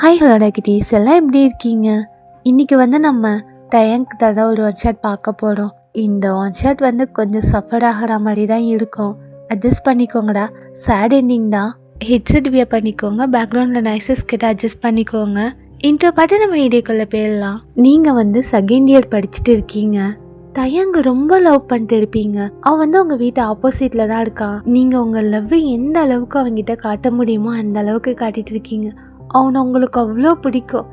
Hi hello டக்கிட்டீஸ் எல்லாம் எப்படி இருக்கீங்க? இன்றைக்கி நம்ம டயங்க் தடவை ஒரு ஒன் ஷாட் பார்க்க போகிறோம். இந்த ஒன் ஷாட் கொஞ்சம் சஃபர் ஆகிற மாதிரி தான் இருக்கும். அட்ஜஸ்ட் பண்ணிக்கோங்கடா. சேட் எண்டிங் தான். ஹெட்செட் வியர் பண்ணிக்கோங்க. பேக்ரவுண்டில் நாய்ஸஸ் கிட்ட அட்ஜஸ்ட் பண்ணிக்கோங்க. இன்ட்ரோ பாட்டு நம்ம வீடியோக்குள்ளே போயிடலாம். நீங்கள் செகண்ட் இயர் படிச்சுட்டு இருக்கீங்க. தயங்க ரொம்ப லவ் பண்ணிட்டு இருப்பீங்க. அவன் உங்கள் வீட்டு ஆப்போசிட்டில் தான் இருக்கான். நீங்கள் உங்கள் லவ் எந்த அளவுக்கு அவங்ககிட்ட காட்ட முடியுமோ அந்த அளவுக்கு காட்டிட்டு இருக்கீங்க. அவனை உங்களுக்கு அவ்வளோ பிடிக்கும்.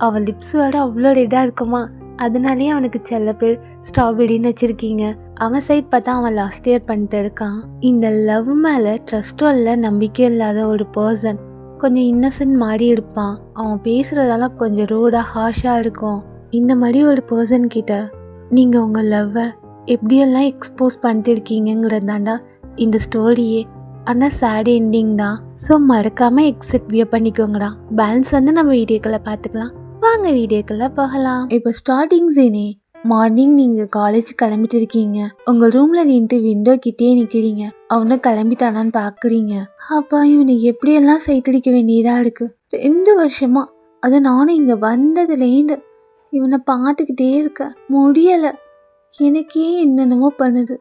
அவன் லிப்ஸ் வேற அவ்வளோ ரெட்டாக இருக்குமா, அதனாலேயே அவனுக்கு செல்ல பேர் ஸ்ட்ராபெரின்னு வச்சுருக்கீங்க. அவன் சைட் பார்த்தா அவன் லாஸ்ட் இயர் பண்ணிட்டு இருக்கான். இந்த லவ் மேலே ட்ரஸ்ட்டும் இல்லை, நம்பிக்கையும் இல்லாத ஒரு பர்சன். கொஞ்சம் இன்னசென்ட் மாதிரி இருப்பான். அவன் பேசுகிறதெல்லாம் கொஞ்சம் ரூடாக ஹார்ஷாக இருக்கும். இந்த மாதிரி ஒரு பர்சன் கிட்ட நீங்கள் உங்கள் லவ்வை எப்படியெல்லாம் எக்ஸ்போஸ் பண்ணிட்டு இருக்கீங்கிறதாண்டா இந்த ஸ்டோரியே. ஆனால் சேட் எண்டிங் தான். ஸோ மறக்காமல் எக்ஸிட் வியூ பண்ணிக்கோங்கடா. பேலன்ஸ் நம்ம வீடியோக்களை பார்த்துக்கலாம். வாங்க வீடியோக்களை போகலாம். இப்போ ஸ்டார்டிங் சீனே மார்னிங் நீங்கள் காலேஜ் கிளம்பிட்டு இருக்கீங்க. உங்கள் ரூமில் நின்று விண்டோ கிட்டே நிற்கிறீங்க. அவனை கிளம்பிட்டானான்னு பார்க்குறீங்க. அப்பா இவனை எப்படியெல்லாம் சைத்தடிக்க வேண்டியதாக இருக்குது. 2 வருஷமா, அது நானும் இங்கே வந்ததுலேருந்து இவனை பார்த்துக்கிட்டே இருக்க முடியலை. எனக்கே என்னென்னமோ பண்ணுது.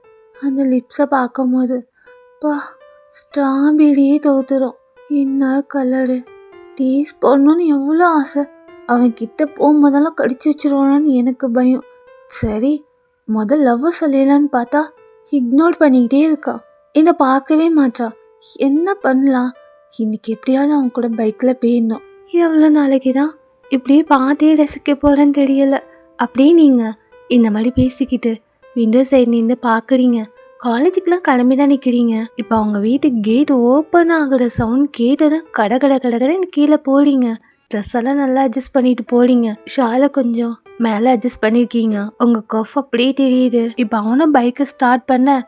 அந்த லிப்ஸை பார்க்கும் போது பா ஸ்ட்ராபெரியே தோத்துரும். என்ன கலரு, டேஸ்ட் பண்ணணும்னு எவ்வளோ ஆசை. அவன் கிட்ட போகும்போதெல்லாம் கடிச்சு வச்சிருவானு எனக்கு பயம். சரி முதல் லவ் சொல்லலான்னு பார்த்தா இக்னோர் பண்ணிக்கிட்டே இருக்கான். என்னை பார்க்கவே மாட்டான். என்ன பண்ணலாம்? இன்னைக்கு எப்படியாவது அவன் கூட பைக்கில் போயிடணும். எவ்வளோ நாளைக்கு தான் இப்படியே பார்த்தே ரசிக்க போகிறேன்னு தெரியல. அப்படியே நீங்கள் இந்த மாதிரி பேசிக்கிட்டு விண்டோ சைடு நின்று பார்க்குறீங்க. காலேஜுக்கெலாம் கிளம்பி தான் நிற்கிறீங்க. இப்போ அவங்க வீட்டுக்கு கேட் ஓப்பன் ஆகிற சவுண்ட் கேட்டதும் கடை கடைன்னு கீழே போகிறீங்க. ட்ரெஸ் எல்லாம் நல்லா அட்ஜஸ்ட் பண்ணிட்டு போறீங்க. ஷாலை கொஞ்சம் மேலே அட்ஜஸ்ட் பண்ணியிருக்கீங்க. உங்கள் கஃப் அப்படியே தெரியுது. இப்போ அவனும் பைக்கை ஸ்டார்ட் பண்ண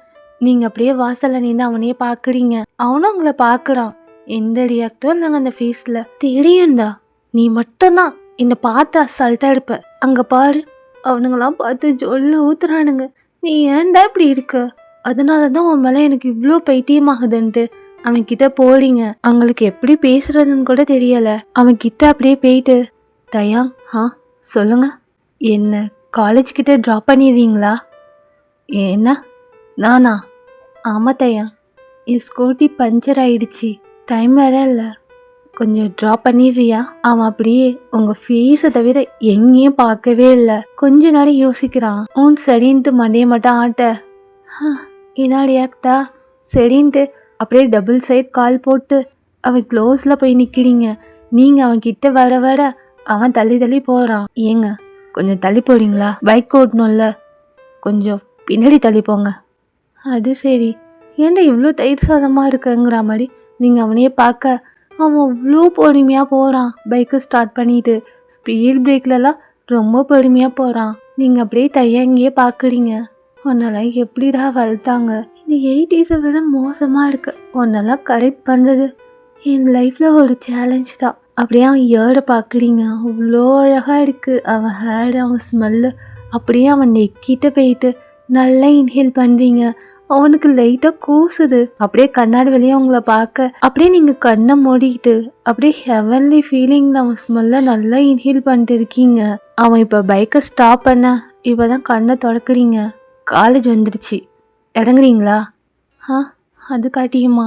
நீங்கள் அப்படியே வாசலில் நின்று அவனையே பார்க்குறீங்க. அவனும் உங்களை பார்க்குறான். எந்த ரியாக்டும் இல்லைங்க அந்த ஃபேஸில். தெரியும்டா, நீ மட்டும்தான் என்னை பார்த்து அசால்ட்டாக இருப்ப. அங்கே பாரு, அவனுங்களாம் பார்த்து ஜொல்ல ஊத்துறானுங்க. நீ ஏன்டா இப்படி இருக்க? அதனால தான் உன் மேலே எனக்கு இவ்வளோ பைத்தியமாகுதுன்ட்டு அவன்கிட்ட போறீங்க. அவங்களுக்கு எப்படி பேசுறதுன்னு கூட தெரியலை. அவன்கிட்ட அப்படியே போயிட்டு, தயாங் சொல்லுங்க, என்ன காலேஜ் கிட்ட ட்ராப் பண்ணிடுறீங்களா? என்ன நானா? ஆமாம் தயாங், என் ஸ்கூட்டி பஞ்சர் ஆயிடுச்சு. டைம் வேற இல்லை, கொஞ்சம் ட்ராப் பண்ணிடுறியா? அவன் அப்படியே உங்கள் ஃபேஸை தவிர எங்கேயும் பார்க்கவே இல்லை. கொஞ்ச நாள் யோசிக்கிறான். சரின்ட்டு மண்டையை மட்டும் ஆட்ட, என்ன ரியாக்டா சரின்ட்டு அப்படியே டபுள் சைட் கால் போட்டு அவன் க்ளோஸில் போய் நிற்கிறீங்க. நீங்கள் அவன் கிட்ட வர வர அவன் தள்ளி போகிறான். ஏங்க கொஞ்சம் தள்ளி போகிறீங்களா? பைக் ஓட்டணும்ல, கொஞ்சம் பின்னாடி தள்ளி போங்க. அது சரி, ஏன்டா இவ்வளோ தயிர் சாதமாக இருக்குங்கிற மாதிரி நீங்கள் அவனையே பார்க்க அவன் அவ்வளோ பொறுமையாக போகிறான். பைக்கை ஸ்டார்ட் பண்ணிட்டு ஸ்பீட் பிரேக்லலாம் ரொம்ப பொறுமையாக போகிறான். நீங்கள் அப்படியே தையங்கியே பார்க்குறீங்க. உன்னெல்லாம் எப்படிடா வளர்த்தாங்க? இந்த 80s விட மோசமாக இருக்கு. உன்னெல்லாம் கரெக்ட் பண்ணுறது என் லைஃப்பில் ஒரு சேலஞ்ச் தான். அப்படியே அவன் ஏரை பார்க்குறீங்க. அவ்வளோ அழகாக இருக்குது அவன் ஹேர், அவன் ஸ்மெல்லு. அப்படியே அவன் நெக்கிட்ட போயிட்டு நல்லா இன்ஹேல் பண்ணுறீங்க. அவனுக்கு லைட்டாக கூசுது. அப்படியே கண்ணாடி வெளியே அவங்கள பார்க்க அப்படியே நீங்கள் கண்ணை மூடிக்கிட்டு அப்படியே ஹெவன்லி ஃபீலிங்கில் அவன் ஸ்மெல்ல நல்லா இன்ஹேல் பண்ணிட்டு இருக்கீங்க. அவன் இப்போ பைக்கை ஸ்டாப் பண்ண இப்போ தான் கண்ணை திறக்கிறீங்க. காலேஜ் வந்துடுச்சு, இறங்குறீங்களா? அது காட்டியுமா?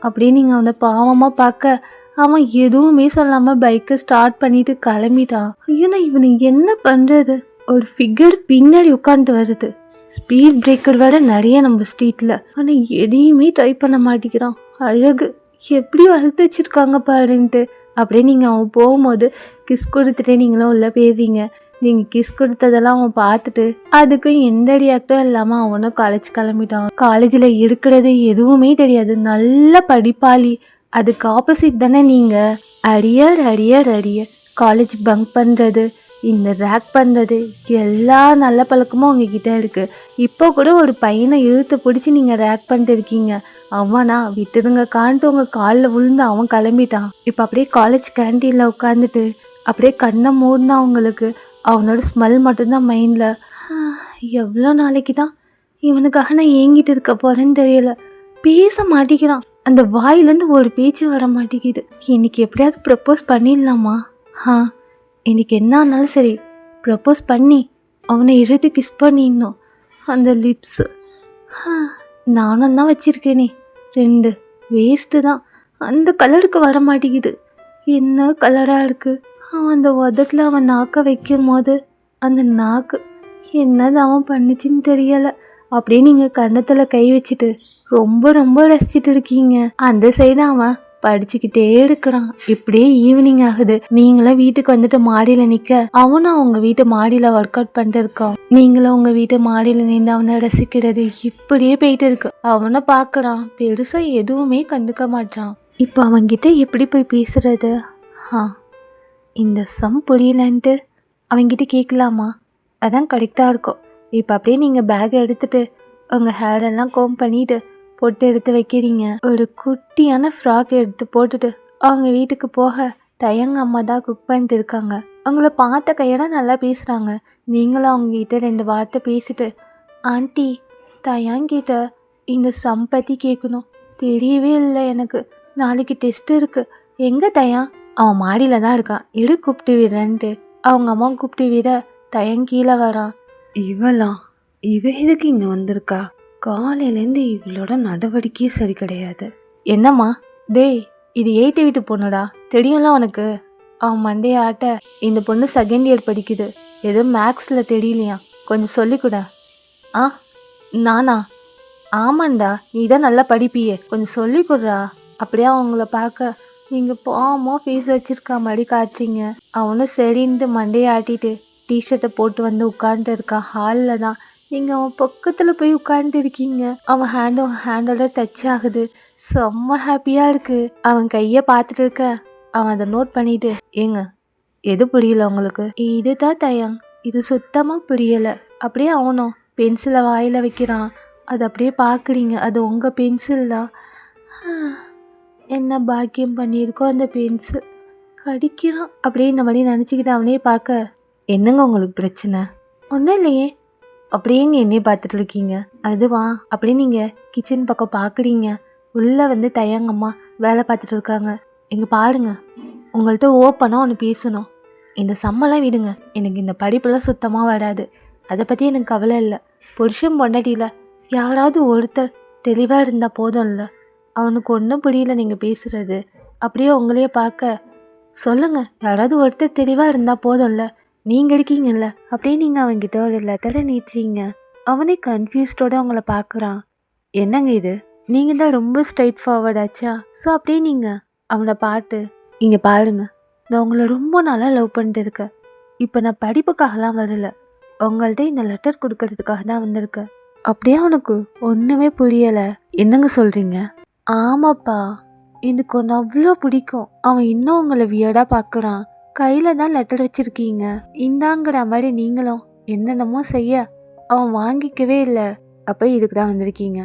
அப்படியே நீங்கள் அவனை பாவமாக பார்க்க அவன் எதுவுமே சொல்லாமல் பைக்கை ஸ்டார்ட் பண்ணிட்டு கிளம்பிட்டான். ஐயோ இவனுக்கு என்ன பண்ணுறது? ஒரு ஃபிகர் பின்னாடி உட்காந்துட்டு வருது. ஸ்பீட் பிரேக்கர் வேற நிறைய நம்ம ஸ்ட்ரீட்டில். ஆனால் எதையுமே ட்ரை பண்ண மாட்டேங்கிறான். அழகு எப்படி வளர்த்து வச்சுருக்காங்க பாருன்ட்டு அப்படியே நீங்கள் அவன் போகும்போது கிஸ் கொடுத்துட்டே நீங்களும் உள்ளே போயிருந்தீங்க. நீங்கள் கிஸ் கொடுத்ததெல்லாம் அவன் பார்த்துட்டு அதுக்கும் எந்த ரியாக்டும் இல்லாமல் அவனும் காலேஜ் கிளம்பிட்டான். காலேஜில் இருக்கிறது எதுவுமே தெரியாது. நல்ல படிப்பாளி. அதுக்கு ஆப்போசிட் தானே நீங்கள். அரியர் காலேஜ் பங்க் பண்ணுறது, இந்த ரேக் பண்ணுறது, எல்லா நல்ல பழக்கமும் உங்ககிட்ட இருக்குது. இப்போ கூட ஒரு பையனை இழுத்து பிடிச்சி நீங்கள் ரேக் பண்ணிட்டு இருக்கீங்க. அவனா விட்டுதுங்க கான்ட்டு உங்கள் காலில் விழுந்து அவன் கிளம்பிட்டான். இப்போ அப்படியே காலேஜ் கேன்டீனில் உட்காந்துட்டு அப்படியே கண்ணை மூடினா அவங்களுக்கு அவனோட ஸ்மெல் மட்டும்தான் மைண்டில். எவ்வளோ நாளைக்கு தான் இவனுக்காக நான் ஏங்கிட்டு இருக்க போகிறேன்னு தெரியல. பேச மாட்டேங்கிறான். அந்த வாயிலேருந்து ஒரு பேச்சு வர மாட்டேங்குது. இன்னைக்கு எப்படியாவது ப்ரப்போஸ் பண்ணிடலாமா? ஆ, இன்னைக்கு என்ன ஆனாலும் சரி ப்ரப்போஸ் பண்ணி அவனை இழுத்து கிஸ் பண்ணிடணும். அந்த லிப்ஸு நானும் தான் வச்சிருக்கேனே 2 வேஸ்ட்டு தான். அந்த கலருக்கு வர மாட்டேங்குது. என்ன கலராக இருக்குது. அவன் அந்த உதட்டில் அவன் நாக்கை வைக்கும் போது அந்த நாக்கு என்னது அவன் பண்ணுச்சுன்னு தெரியலை. அப்படியே நீங்கள் கன்னத்தில் கை வச்சுட்டு ரொம்ப ரொம்ப ரசிச்சுட்டு இருக்கீங்க. அந்த சைடு அவன் படிச்சுக்கிட்டே இருக்கிறான். இப்படியே ஈவினிங் ஆகுது. நீங்களும் வீட்டுக்கு வந்துட்டு மாடியில நிக்க அவனும் அவங்க வீட்டு மாடியில ஒர்க் அவுட் பண்ணிட்டு இருக்கான். நீங்களும் உங்க வீட்டு மாடியில நின்று அவனை ரசிக்கிறது இப்படியே போயிட்டு இருக்கு. அவனை பாக்குறான், பெருசா எதுவுமே கண்டுக்க மாட்டான். இப்ப அவன்கிட்ட எப்படி போய் பேசுறது? இந்த சம் புரியலன்ட்டு அவன்கிட்ட கேட்கலாமா? அதான் கரெக்டா இருக்கும். இப்ப அப்படியே நீங்க பேக் எடுத்துட்டு உங்க ஹேர் எல்லாம் கோம் பண்ணிட்டு பொட்டு எடுத்து வைக்கிறீங்க. ஒரு குட்டியான ஃப்ராக் எடுத்து போட்டுட்டு அவங்க வீட்டுக்கு போக தயங்க அம்மா தான் குக் பண்ணிட்டு இருக்காங்க. அவங்கள பார்த்த கையோட நல்லா பேசுகிறாங்க. நீங்களும் அவங்ககிட்ட 2 வார்த்தை பேசிட்டு, ஆண்டி தயங்கிட்ட இந்த சம் பற்றி கேட்கணும், தெரியவே இல்லை எனக்கு, நாளைக்கு டெஸ்ட் இருக்கு. எங்கே தயா? அவன் மாடியில் தான் இருக்கான், எடு கூப்பிட்டு விடுறேன்ட்டு அவங்க அம்மா கூப்பிட்டு விட தயங் கீழே வரான். இவ எதுக்கு இங்கே வந்திருக்கா? காலையிலேருந்து இவளோட நடவடிக்கையே சரி கிடையாது. என்னம்மா? டேய், இது 8th வீட்டு பொண்ணுடா, தெரியும்ல உனக்கு? அவன் மண்டைய ஆட்ட, இந்த பொண்ணு 2nd இயர் படிக்குது, ஏதோ மேக்ஸில் தெரியலையா, கொஞ்சம் சொல்லிக்கூட. ஆ, நானா? ஆமாண்டா, நீ தான் நல்லா படிப்பியே, கொஞ்சம் சொல்லிக்கூடா. அப்படியே அவங்கள பார்க்க நீங்கள் பாவமாக ஃபேஸ் வச்சிருக்கா மாதிரி காட்டுறீங்க. அவனும் சரின்ட்டு மண்டையை ஆட்டிட்டு டிஷர்ட்டை போட்டு வந்து உட்காந்துட்டு இருக்கான். ஹாலில் தான். நீங்கள் அவன் பக்கத்தில் போய் உட்காந்துட்டு இருக்கீங்க. அவன் ஹேண்டோட டச் ஆகுது. செம்ம ஹாப்பியாக இருக்குது. அவன் கையை பார்த்துட்டு இருக்க அவன் அதை நோட் பண்ணிட்டு, ஏங்க எது புரியல உங்களுக்கு? இதுதான் தயங், இது சுத்தமாக புரியலை. அப்படியே அவனும் பென்சிலை வாயில் வைக்கிறான். அது அப்படியே பார்க்குறீங்க, அது உங்கள் பென்சில் தான். என்ன பாக்கியம் பண்ணியிருக்கோ அந்த பென்சில். கடிக்கிறான். அப்படியே இந்த மாதிரி நினச்சிக்கிட்டு அவனே பார்க்க, என்னங்க உங்களுக்கு பிரச்சனை? ஒன்றும் இல்லையே. அப்படியேங்க என்னையே பார்த்துட்டு இருக்கீங்க? அதுவா, அப்படியே நீங்கள் கிச்சன் பக்கம் பார்க்குறீங்க. உள்ளே வந்து தயங்கம்மா வேலை பார்த்துட்டு இருக்காங்க. இங்கே பாருங்க, உங்கள்கிட்ட ஓப்பனாக ஒன்று பேசணும். இந்த சம்மெல்லாம் விடுங்க, எனக்கு இந்த படிப்பெல்லாம் சுத்தமாக வராது. அதை பற்றி எனக்கு கவலை இல்லை. புருஷன் பொண்டாட்டியில் யாராவது ஒருத்தர் தெளிவாக இருந்தால் போதும் இல்லை. அவனுக்கு ஒன்றும் புரியல நீங்கள் பேசுகிறது. அப்படியே உங்களையே பார்க்க சொல்லுங்கள், யாராவது ஒருத்தர் தெளிவாக இருந்தால் போதும்ல, நீங்கள் இருக்கீங்கல்ல. அப்படியே நீங்கள் அவன்கிட்ட ஒரு லெட்டரை நீட்டுறீங்க. அவனே கன்ஃபியூஸ்டோட அவங்கள பார்க்குறான். என்னங்க இது, நீங்கள் தான் ரொம்ப ஸ்ட்ரைட் ஃபார்வர்டாச்சா? ஸோ அப்படியே நீங்கள் அவனை பார்த்து, இங்கே பாருங்க, நான் உங்களை ரொம்ப நாளாக லவ் பண்ணிட்டு இருக்கேன். இப்போ நான் படிப்புக்காகலாம் வரல, உங்கள்கிட்ட இந்த லெட்டர் கொடுக்கறதுக்காக தான் வந்திருக்கேன். அப்படியே அவனுக்கு ஒன்றுமே புரியலை. என்னங்க சொல்கிறீங்க? ஆமாப்பா, எனக்கு ஒன்று அவ்வளோ பிடிக்கும். அவன் இன்னும் உங்களை வியர்டாக பார்க்குறான். கையில் தான் லெட்டர் வச்சுருக்கீங்க, இந்தாங்கிற மாதிரி நீங்களும் என்னென்னமோ செய்ய அவன் வாங்கிக்கவே இல்லை. அப்போ இதுக்கு தான் வந்திருக்கீங்க?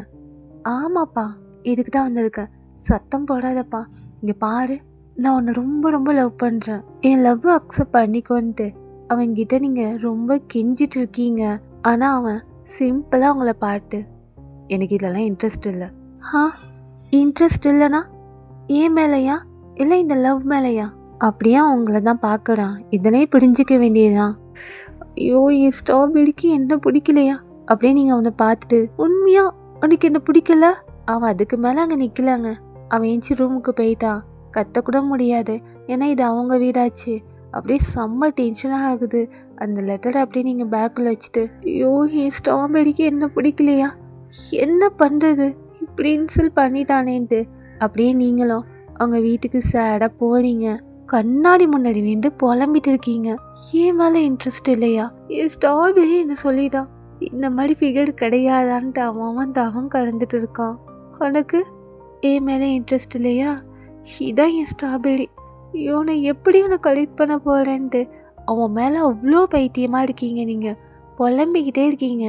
ஆமாப்பா, இதுக்கு தான் வந்திருக்கேன். சத்தம் போடாதப்பா, இங்கே பாரு, நான் உன்னை ரொம்ப ரொம்ப லவ் பண்ணுறேன், என் லவ் அக்செப்ட் பண்ணிக்கோன்ட்டு அவன்கிட்ட நீங்கள் ரொம்ப கெஞ்சிட்டு இருக்கீங்க. ஆனால் அவன் சிம்பிளாக அவங்கள பார்த்து, எனக்கு இதெல்லாம் இன்ட்ரெஸ்ட் இல்லை. இன்ட்ரெஸ்ட் இல்லைனா ஏன் மேலையா, இல்லை இந்த லவ் மேலையா? அப்படியே அவங்கள தான் பார்க்குறான். இதெல்லாம் புரிஞ்சிக்க வேண்டியதுதான். ஐயோ, என் ஸ்ட்ராபெரிக்கு என்ன பிடிக்கலையா? அப்படியே நீங்கள் அவனை பார்த்துட்டு, உண்மையா உனக்கு என்ன பிடிக்கல? அவன் அதுக்கு மேலே அங்கே நிற்கலாங்க. அவன் ஏஞ்சி ரூமுக்கு போயிட்டான். கத்தக்கூட முடியாது, ஏன்னா இது அவங்க வீடாச்சு. அப்படியே செம்ம டென்ஷனாக ஆகுது. அந்த லெட்டரை அப்படியே நீங்கள் பேக்கில் வச்சுட்டு, ஐயோ, என் ஸ்ட்ராபெரிக்கு என்ன பிடிக்கலையா, என்ன பண்ணுறது, இப்படி இன்சல்ட் பண்ணிட்டானேன்ட்டு அப்படியே நீங்களும் அவங்க வீட்டுக்கு சேடாக போகிறீங்க. கண்ணாடி முன்னாடி நின்று புலம்பிட்டு இருக்கீங்க. ஏன் மேலே இன்ட்ரெஸ்ட் இல்லையா? என் ஸ்ட்ராபெரி என்ன சொல்லிட்டான், இந்த மாதிரி ஃபிகர் கிடையாதான்ட்டு அவன் தவம் கலந்துட்டு இருக்கான். உனக்கு என் மேலே இன்ட்ரெஸ்ட் இல்லையா? இதான் என் ஸ்ட்ராபெரி. ஐயோ, நான் எப்படி உன்னை கலெக்ட் பண்ண போகிறேன்ட்டு அவன் மேலே அவ்வளோ பைத்தியமாக இருக்கீங்க. நீங்கள் புலம்பிக்கிட்டே இருக்கீங்க.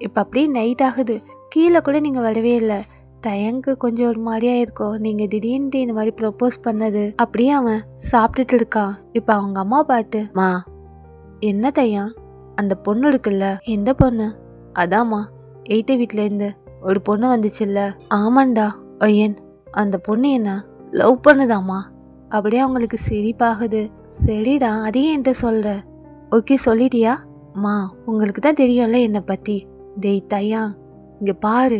இப்போ அப்படியே நைட் ஆகுது. கீழே கூட நீங்கள் வரவே இல்லை. தயங்கு கொஞ்சம் ஒரு மாதிரியா இருக்கும், நீங்கள் திடீர்னு இந்த மாதிரி ப்ரப்போஸ் பண்ணது. அப்படியே அவன் சாப்பிட்டுட்டு இருக்கான். இப்போ அவங்க அம்மா பாட்டு, மா என்ன தயா, அந்த பொண்ணு இருக்குல்ல? எந்த பொண்ணு? அதாம்மா 8th வீட்டிலேருந்து ஒரு பொண்ணு வந்துச்சுல்ல? ஆமாண்டா ஐயன், அந்த பொண்ணு என்ன லவ் பண்ணுதாம்மா. அப்படியே அவங்களுக்கு சிரிப்பாகுது. சரிடா, அதையும் என்கிட்ட சொல்ற? ஓகே சொல்லிட்டியா? மா உங்களுக்கு தான் தெரியும்ல என்னை பற்றி. டேய் தையா, இங்கே பாரு,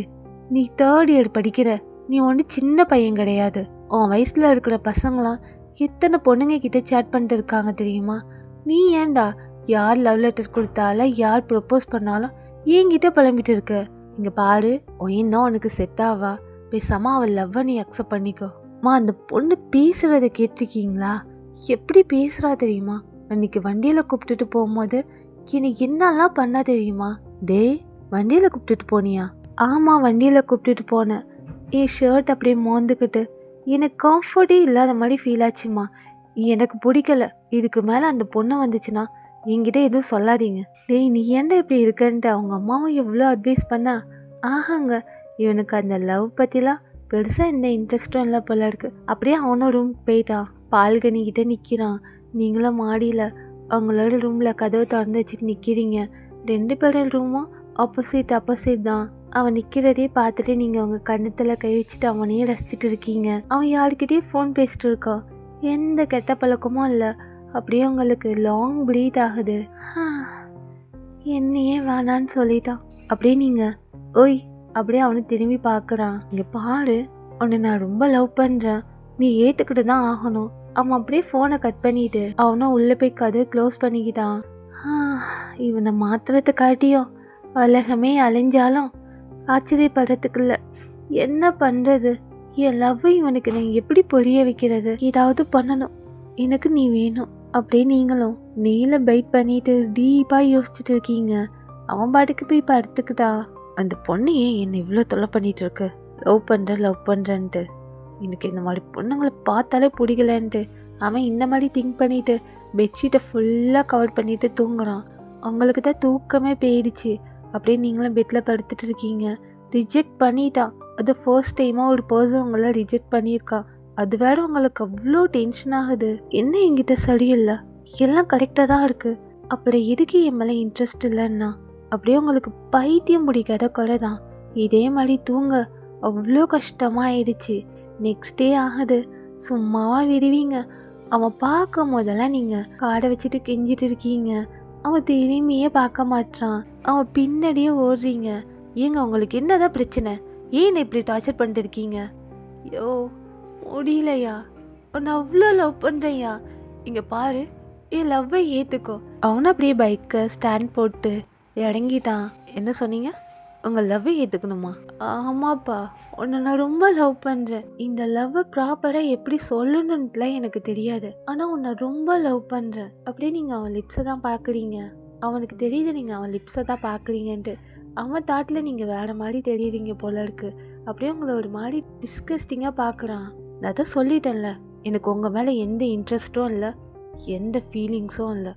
நீ 3rd இயர் படிக்கிற. நீ ஒன்றும் சின்ன பையன் கிடையாது. உன் வயசில் இருக்கிற பசங்களாம் எத்தனை பொண்ணுங்க கிட்ட சேட் பண்ணிட்டு இருக்காங்க தெரியுமா? நீ ஏன்டா யார் லவ் லெட்டர் கொடுத்தாலும் யார் ப்ரப்போஸ் பண்ணாலும் என்கிட்ட புலம்பிட்டு இருக்க? இங்கே பாரு, ஒயின்னா உனக்கு செட் ஆவா? பேசாம அவள் லவ்வை நீ அக்செப்ட் பண்ணிக்கோ. மா அந்த பொண்ணு பேசுறத கேட்டிருக்கீங்களா? எப்படி பேசுறா தெரியுமா? அன்னைக்கு வண்டியில் கூப்பிட்டுட்டு போகும்போது எனக்கு என்னெல்லாம் பண்ணா தெரியுமா? டேய், வண்டியில் கூப்பிட்டுட்டு போனியா? ஆமாம், வண்டியில் கூப்பிட்டுட்டு போனேன். என் ஷர்ட் அப்படியே மோந்துக்கிட்டு எனக்கு கம்ஃபர்டே இல்லாத மாதிரி ஃபீல் ஆச்சுமா. எனக்கு பிடிக்கல. இதுக்கு மேலே அந்த பொண்ணு வந்துச்சுன்னா என்கிட்ட எதுவும் சொல்லாதீங்க. டேய், நீ ஏன்டா இப்படி இருக்கன்ட்டு அவங்க அம்மாவும் எவ்வளோ அட்வைஸ் பண்ணா. ஆஹாங்க, இவனுக்கு அந்த லவ் பற்றிலாம் பெருசாக எந்த இன்ட்ரெஸ்ட்டும் இல்லை போல இருக்கு. அப்படியே அவனும் ரூமுக்கு போயிட்டான். பால்கனிக்கிட்ட நிற்கிறான். நீங்களும் மாடியில் அவங்களோட ரூமில் கதவை திறந்து வச்சுட்டு நிற்கிறீங்க. 2 பேரோட ரூமும் ஆப்போசிட் தான். அவன் நிற்கிறதே பார்த்துட்டு நீங்கள் அவங்க கண்ணத்தில் கை வச்சுட்டு அவனையே ரசிச்சுட்டு இருக்கீங்க. அவன் யாருக்கிட்டேயும் ஃபோன் பேசிட்டு இருக்கான். எந்த கெட்ட பழக்கமும் இல்லை. அப்படியே உங்களுக்கு லாங் ப்ளீட் ஆகுது. என்னையே வேணான்னு சொல்லிட்டான். அப்படியே நீங்கள் ஓய் அப்படியே அவனை திரும்பி பார்க்குறான். இங்கே பாரு, உன்னை நான் ரொம்ப லவ் பண்ணுறேன், நீ ஏற்றுக்கிட்டு தான் ஆகணும். அவன் அப்படியே ஃபோனை கட் பண்ணிட்டு அவனும் உள்ளே போய் கதவை க்ளோஸ் பண்ணிக்கிட்டான். இவனை மாத்திரத்துக்காட்டியும் உலகமே அலைஞ்சாலும் ஆச்சரியப்படுறதுக்கு இல்லை. என்ன பண்ணுறது? என் லவ் இவனுக்கு நான் எப்படி புரிய வைக்கிறது? ஏதாவது பண்ணணும். எனக்கு நீ வேணும். அப்படியே நீங்களும் நீல பைட் பண்ணிட்டு டீப்பாக யோசிச்சுட்டு இருக்கீங்க. அவன் பாட்டுக்கு போய் படுத்துக்கிட்டா. அந்த பொண்ணு ஏன் என்னை இவ்வளோ தொல்லை பண்ணிட்டு இருக்கு? லவ் பண்ணுறேன்ட்டு. எனக்கு இந்த மாதிரி பொண்ணுங்களை பார்த்தாலே பிடிக்கலன்ட்டு அவன் இந்த மாதிரி திங்க் பண்ணிட்டு பெட்ஷீட்டை ஃபுல்லாக கவர் பண்ணிட்டு தூங்குறான். அவங்களுக்கு தான் தூக்கமே போயிடுச்சு. அப்படியே நீங்களும் பெட்டில் படுத்துட்டு இருக்கீங்க. ரிஜெக்ட் பண்ணிட்டான். அது ஃபர்ஸ்ட் டைமாக ஒரு பர்சன் உங்களை ரிஜெக்ட் பண்ணியிருக்கான். அது வேற உங்களுக்கு அவ்வளோ டென்ஷன் ஆகுது. என்ன என்கிட்ட சரியில்லை, எல்லாம் கரெக்டாக தான் இருக்குது, அப்படி எதுக்கு என் மேலே இன்ட்ரெஸ்ட் இல்லைன்னா? அப்படியே உங்களுக்கு பைத்தியம் பிடிக்காத குறை தான். இதே மாதிரி தூங்க அவ்வளோ கஷ்டமாக ஆயிடுச்சு. நெக்ஸ்ட் டே ஆகுது. சும்மாவா விடுவீங்க? அவன் பார்க்கும் போதெல்லாம் நீங்கள் காடை வச்சுட்டு கெஞ்சிட்டு இருக்கீங்க. அவன் திரும்பியே பார்க்க மாட்டான். அவன் பின்னாடியே ஓடுறீங்க. ஏங்க உங்களுக்கு என்னதான் பிரச்சனை? ஏன் இப்படி டார்ச்சர் பண்ணிட்டு இருக்கீங்க? ஐயோ முடியலையா? உன்னை அவ்வளோ லவ் பண்ணுறையா? இங்கே பாரு, என் லவ்வை ஏற்றுக்கோ. அவனை அப்படியே பைக்கை ஸ்டாண்ட் போட்டு இறங்கிட்டான். என்ன சொன்னீங்க? உங்கள் லவ்வை ஏற்றுக்கணுமா? ஆமாப்பா, உன்னை நான் ரொம்ப லவ் பண்ணுறேன். இந்த லவ்வை ப்ராப்பராக எப்படி சொல்லணுன்ட்டுலாம் எனக்கு தெரியாது. ஆனால் உன்னை ரொம்ப லவ் பண்ணுறேன். அப்படியே நீங்கள் அவன் லிப்ஸை தான் பார்க்குறீங்க. அவனுக்கு தெரியுது நீங்கள் அவன் லிப்ஸை தான் பார்க்குறீங்கன்ட்டு. அவன் தாட்டில் நீங்கள் வேறு மாதிரி தெரியுறீங்க போல இருக்கு. அப்படியே உங்களை ஒரு மாதிரி டிஸ்கஸ்டிங்காக பார்க்குறான். நான் தான் சொல்லிட்டேன்ல, எனக்கு உங்கள் மேலே எந்த இன்ட்ரெஸ்ட்டும் இல்லை, எந்த ஃபீலிங்ஸும் இல்லை.